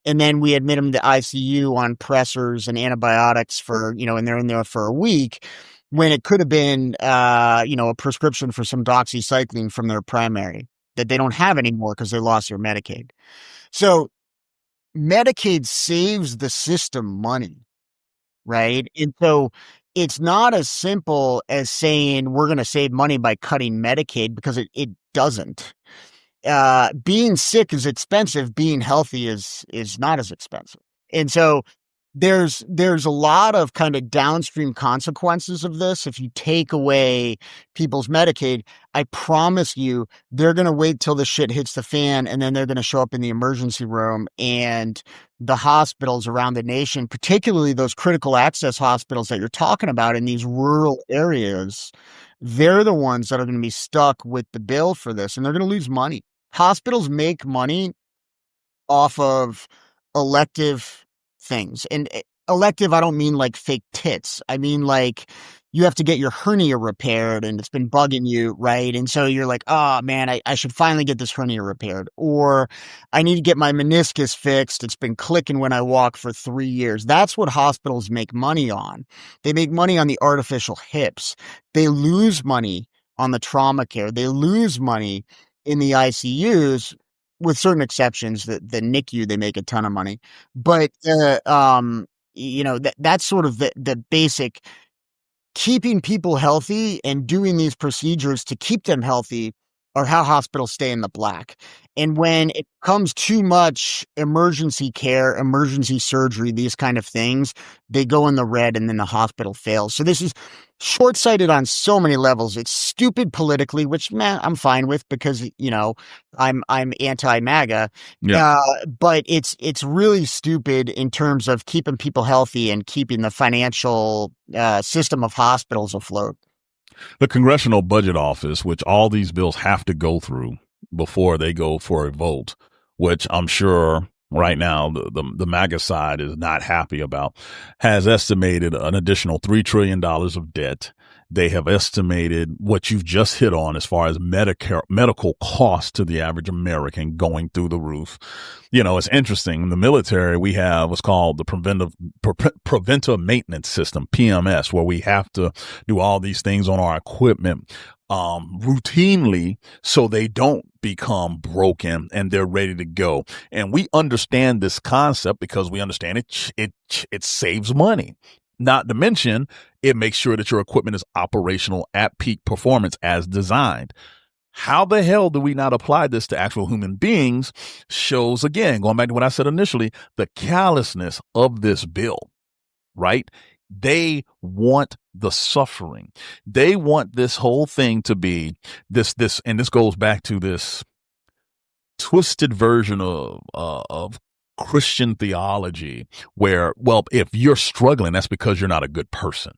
and then we admit them to ICU on pressors and antibiotics for, and they're in there for a week when it could have been, a prescription for some doxycycline from their primary that they don't have anymore because they lost their Medicaid. So Medicaid saves the system money, right? And so it's not as simple as saying we're going to save money by cutting Medicaid because it doesn't. Being sick is expensive. Being healthy is not as expensive. And so there's a lot of kind of downstream consequences of this. If you take away people's Medicaid, I promise you, they're going to wait till the shit hits the fan and then they're going to show up in the emergency room and the hospitals around the nation, particularly those critical access hospitals that you're talking about in these rural areas, they're the ones that are going to be stuck with the bill for this and they're going to lose money. Hospitals make money off of elective things. And elective, I don't mean like fake tits. I mean like you have to get your hernia repaired and it's been bugging you, right? And so you're like, oh man, I should finally get this hernia repaired. Or I need to get my meniscus fixed. It's been clicking when I walk for 3 years. That's what hospitals make money on. They make money on the artificial hips. They lose money on the trauma care. They lose money in the ICUs. With certain exceptions, the NICU, they make a ton of money. But, that's sort of the basic keeping people healthy and doing these procedures to keep them healthy are how hospitals stay in the black. And when it comes too much emergency care, emergency surgery, these kind of things, they go in the red and then the hospital fails. So this is short-sighted on so many levels. It's stupid politically, which I'm fine with because, I'm anti-MAGA. Yeah. But it's really stupid in terms of keeping people healthy and keeping the financial system of hospitals afloat. The Congressional Budget Office, which all these bills have to go through before they go for a vote, which I'm sure right now the MAGA side is not happy about, has estimated an additional $3 trillion of debt. They have estimated what you've just hit on as far as medical costs to the average American going through the roof. It's interesting. In the military, we have what's called the preventive maintenance system, PMS, where we have to do all these things on our equipment routinely so they don't become broken and they're ready to go. And we understand this concept because we understand it saves money. Not to mention, it makes sure that your equipment is operational at peak performance as designed. How the hell do we not apply this to actual human beings shows, again, going back to what I said initially, the callousness of this bill, right? They want the suffering. They want this whole thing to be this, and this goes back to this twisted version of Christian theology where, well, if you're struggling, that's because you're not a good person,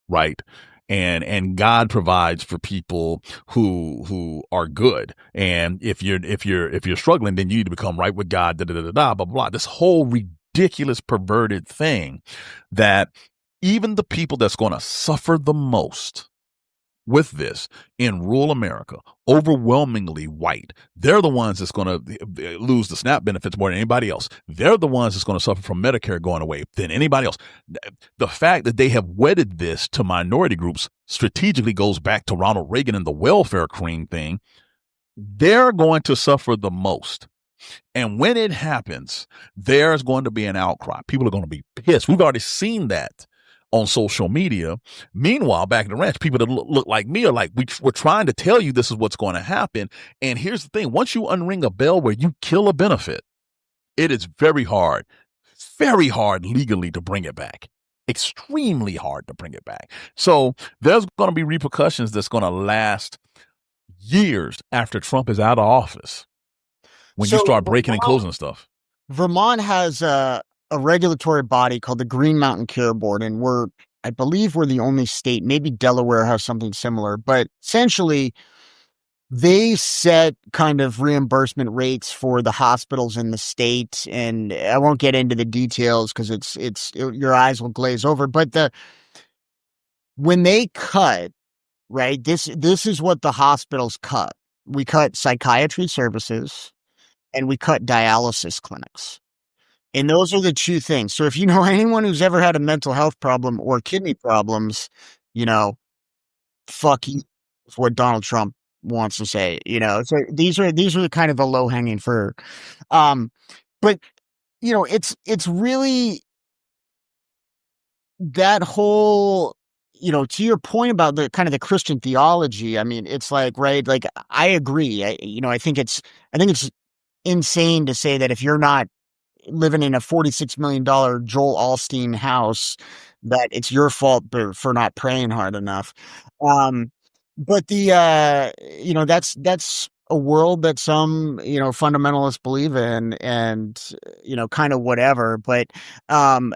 right? And God provides for people who are good. And if you're struggling, then you need to become right with God, blah, blah, blah. This whole ridiculous, perverted thing that even the people that's going to suffer the most with this in rural America, overwhelmingly white, they're the ones that's going to lose the SNAP benefits more than anybody else. They're the ones that's going to suffer from Medicare going away than anybody else. The fact that they have wedded this to minority groups strategically goes back to Ronald Reagan and the welfare cream thing. They're going to suffer the most. And when it happens, there's going to be an outcry. People are going to be pissed. We've already seen that on social media. Meanwhile, back in the ranch, people that look like me are like, we're trying to tell you this is what's going to happen. And here's the thing. Once you unring a bell where you kill a benefit, it is very hard legally to bring it back. Extremely hard to bring it back. So there's going to be repercussions that's going to last years after Trump is out of office when you start breaking and closing stuff. Vermont has a regulatory body called the Green Mountain Care Board, and I believe we're the only state, maybe Delaware has something similar, but essentially they set kind of reimbursement rates for the hospitals in the state. And I won't get into the details because it's your eyes will glaze over, but when they cut, right, this is what the hospitals cut. We cut psychiatry services and we cut dialysis clinics. And those are the two things. So if you know anyone who's ever had a mental health problem or kidney problems, fuck you, is what Donald Trump wants to say, So these are the kind of the low hanging fruit. But it's really that whole, to your point about the kind of the Christian theology. I mean, it's like, right. Like I agree. I think it's insane to say that if you're not living in a $46 million Joel Osteen house, that it's your fault for not praying hard enough. But that's a world that some, fundamentalists believe in and, kind of whatever. But it'll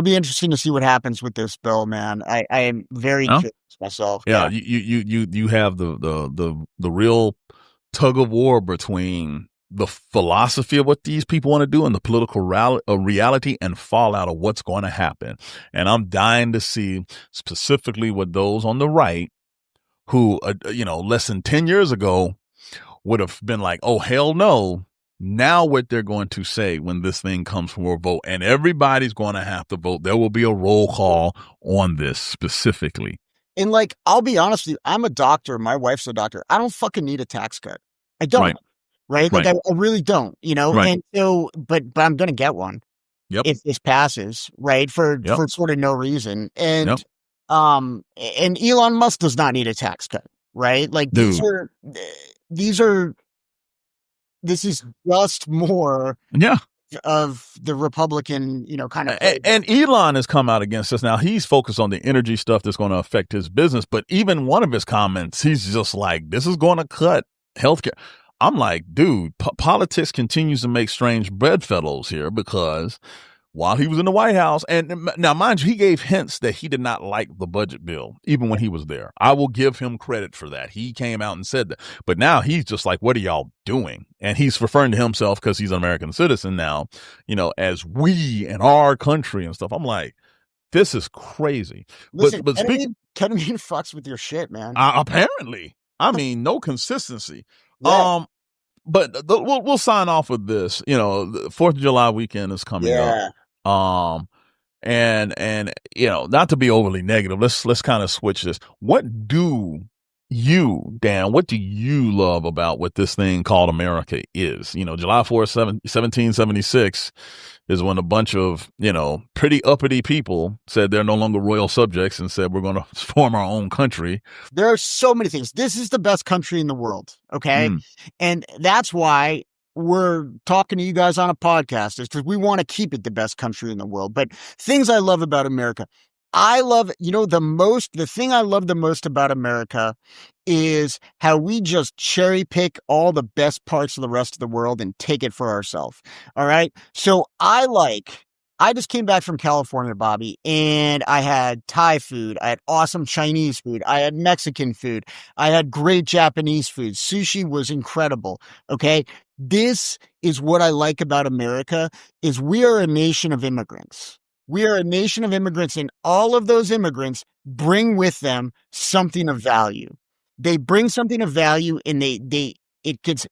be interesting to see what happens with this bill, man. I am very curious myself. Yeah. You have the real tug of war between the philosophy of what these people want to do and the political reality and fallout of what's going to happen. And I'm dying to see specifically with those on the right who, less than 10 years ago would have been like, oh, hell no. Now what they're going to say when this thing comes for a vote, and everybody's going to have to vote. There will be a roll call on this specifically. And I'll be honest with you, I'm a doctor. My wife's a doctor. I don't fucking need a tax cut. I don't. Right. Like I really don't, Right. And so, but I'm going to get one if this passes, right. For sort of no reason. And, and Elon Musk does not need a tax cut, right? Like this is just more of the Republican, kind of. And Elon has come out against this. Now he's focused on the energy stuff that's going to affect his business. But even one of his comments, he's just like, this is going to cut healthcare. I'm like, dude, politics continues to make strange bedfellows here because while he was in the White House, and now mind you, he gave hints that he did not like the budget bill, even when he was there. I will give him credit for that. He came out and said that. But now he's just like, what are y'all doing? And he's referring to himself because he's an American citizen now, as we in our country and stuff. I'm like, this is crazy. Listen, but ketamine fucks with your shit, man. Apparently. I mean, no consistency. Yeah. But we'll sign off with this. The 4th of July weekend is coming up. And not to be overly negative, let's kind of switch this. What do you, Dan, what do you love about what this thing called America is? July 4th, 1776 is when a bunch of, pretty uppity people said they're no longer royal subjects and said, we're going to form our own country. There are so many things. This is the best country in the world. Okay. And that's why we're talking to you guys on a podcast, is because we want to keep it the best country in the world. But things I love about America, the thing I love the most about America is how we just cherry pick all the best parts of the rest of the world and take it for ourselves. All right. So I just came back from California, Bobby, and I had Thai food. I had awesome Chinese food. I had Mexican food. I had great Japanese food. Sushi was incredible. Okay. This is what I like about America is we are a nation of immigrants. We are a nation of immigrants, and all of those immigrants bring with them something of value. They bring something of value, and it gets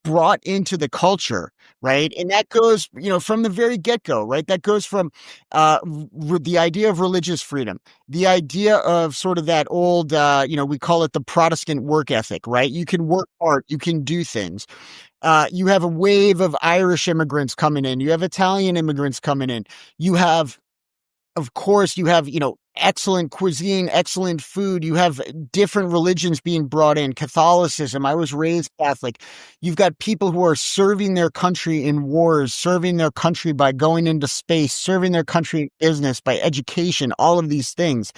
brought into the culture, right? And that goes, from the very get-go, right? That goes from the idea of religious freedom, the idea of sort of that old, we call it the Protestant work ethic, right? You can work hard, you can do things. You have a wave of Irish immigrants coming in. You have Italian immigrants coming in. You have, of course, excellent cuisine, excellent food. You have different religions being brought in. Catholicism. I was raised Catholic. You've got people who are serving their country in wars, serving their country by going into space, serving their country in business, by education, all of these things.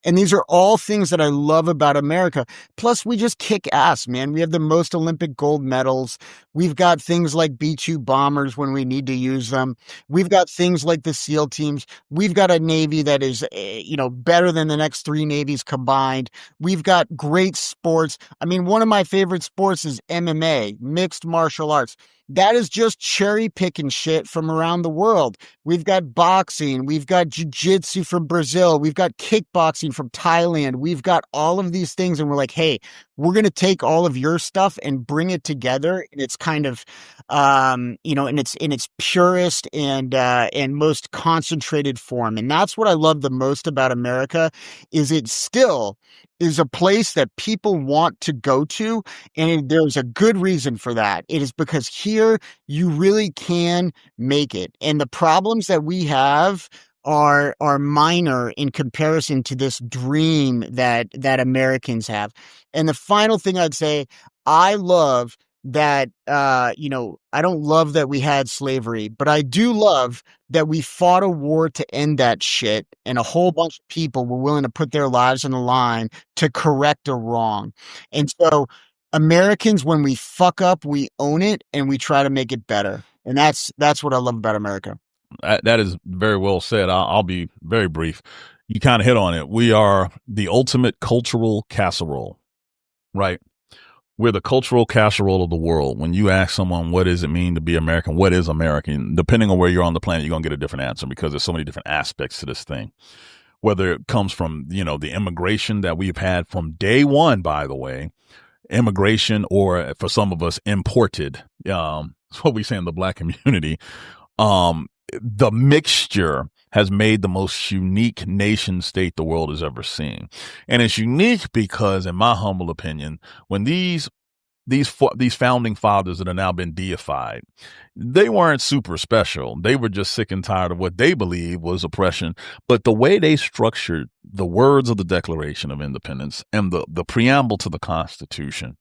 And these are all things that I love about America. Plus, we just kick ass, man. We have the most Olympic gold medals. We've got things like B-2 bombers when we need to use them. We've got things like the SEAL teams. We've got a Navy that is, better than the next 3 navies combined. We've got great sports. I mean, one of my favorite sports is MMA, mixed martial arts. That is just cherry picking shit from around the world. We've got boxing. We've got jiu-jitsu from Brazil. We've got kickboxing from Thailand. We've got all of these things. And we're like, hey, we're going to take all of your stuff and bring it together. And it's kind of, in its purest and most concentrated form. And that's what I love the most about America is it still is a place that people want to go to. And there's a good reason for that. It is because here you really can make it. And the problems that we have are minor in comparison to this dream that Americans have. And the final thing I'd say, I love that, I don't love that we had slavery, but I do love that we fought a war to end that shit. And a whole bunch of people were willing to put their lives on the line to correct a wrong. And so Americans, when we fuck up, we own it and we try to make it better. And that's what I love about America. That is very well said. I'll be very brief. You kind of hit on it. We are the ultimate cultural casserole, right? We're the cultural casserole of the world. When you ask someone, what does it mean to be American? What is American? Depending on where you're on the planet, you're going to get a different answer because there's so many different aspects to this thing. Whether it comes from, the immigration that we've had from day one, by the way, immigration, or for some of us, imported. That's what we say in the Black community. The mixture has made the most unique nation state the world has ever seen. And it's unique because, in my humble opinion, when these founding fathers that have now been deified, they weren't super special. They were just sick and tired of what they believed was oppression. But the way they structured the words of the Declaration of Independence and the preamble to the Constitution,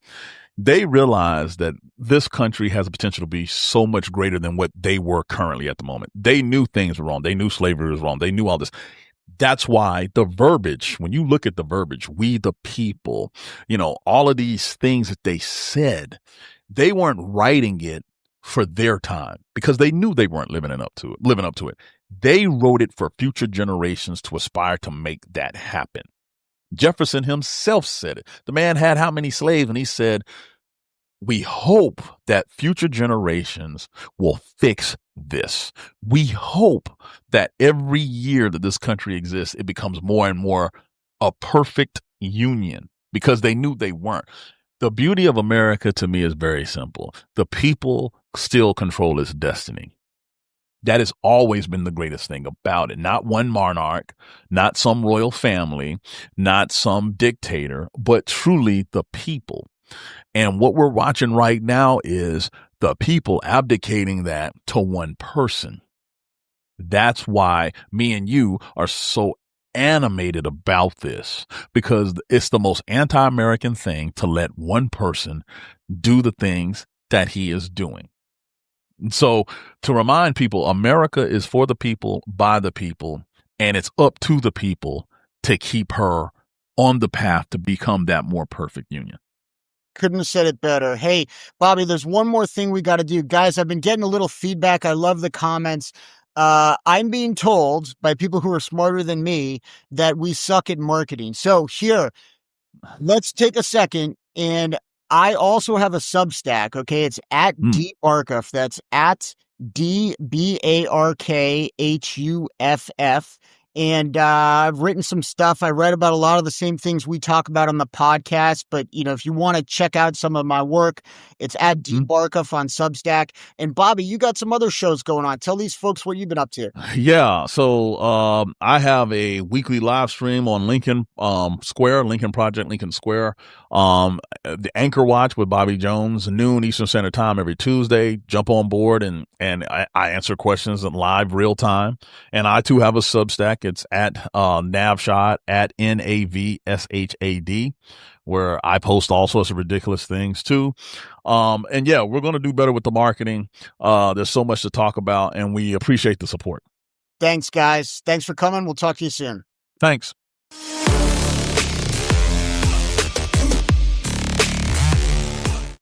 they realized that this country has the potential to be so much greater than what they were currently at the moment. They knew things were wrong. They knew slavery was wrong. They knew all this. That's why the verbiage, when you look at the verbiage, we the people, all of these things that they said, they weren't writing it for their time because they knew they weren't living up to it. They wrote it for future generations to aspire to make that happen. Jefferson himself said it. The man had how many slaves? And he said, we hope that future generations will fix this. We hope that every year that this country exists, it becomes more and more a perfect union because they knew they weren't. The beauty of America to me is very simple. The people still control its destiny. That has always been the greatest thing about it. Not one monarch, not some royal family, not some dictator, but truly the people. And what we're watching right now is the people abdicating that to one person. That's why me and you are so animated about this, because it's the most anti-American thing to let one person do the things that he is doing. So to remind people, America is for the people, by the people, and it's up to the people to keep her on the path to become that more perfect union. Couldn't have said it better. Hey, Bobby, there's one more thing we got to do. Guys, I've been getting a little feedback. I love the comments. I'm being told by people who are smarter than me that we suck at marketing. So here, let's take a second and I also have a Substack. Okay. It's at debarkuff. That's at DBARKHUFF. And I've written some stuff. I read about a lot of the same things we talk about on the podcast. But, if you want to check out some of my work, it's at debarkuff on Substack. And Bobby, you got some other shows going on. Tell these folks what you've been up to. Yeah. So I have a weekly live stream on Lincoln Square, Lincoln Project, Lincoln Square. The Anchor Watch with Bobby Jones, noon Eastern Standard Time every Tuesday. Jump on board and I answer questions in live real time. And I too have a Substack. It's at Navshad, at NAVSHAD, where I post all sorts of ridiculous things too. And yeah, we're going to do better with the marketing. There's so much to talk about, and we appreciate the support. Thanks, guys. Thanks for coming. We'll talk to you soon. Thanks.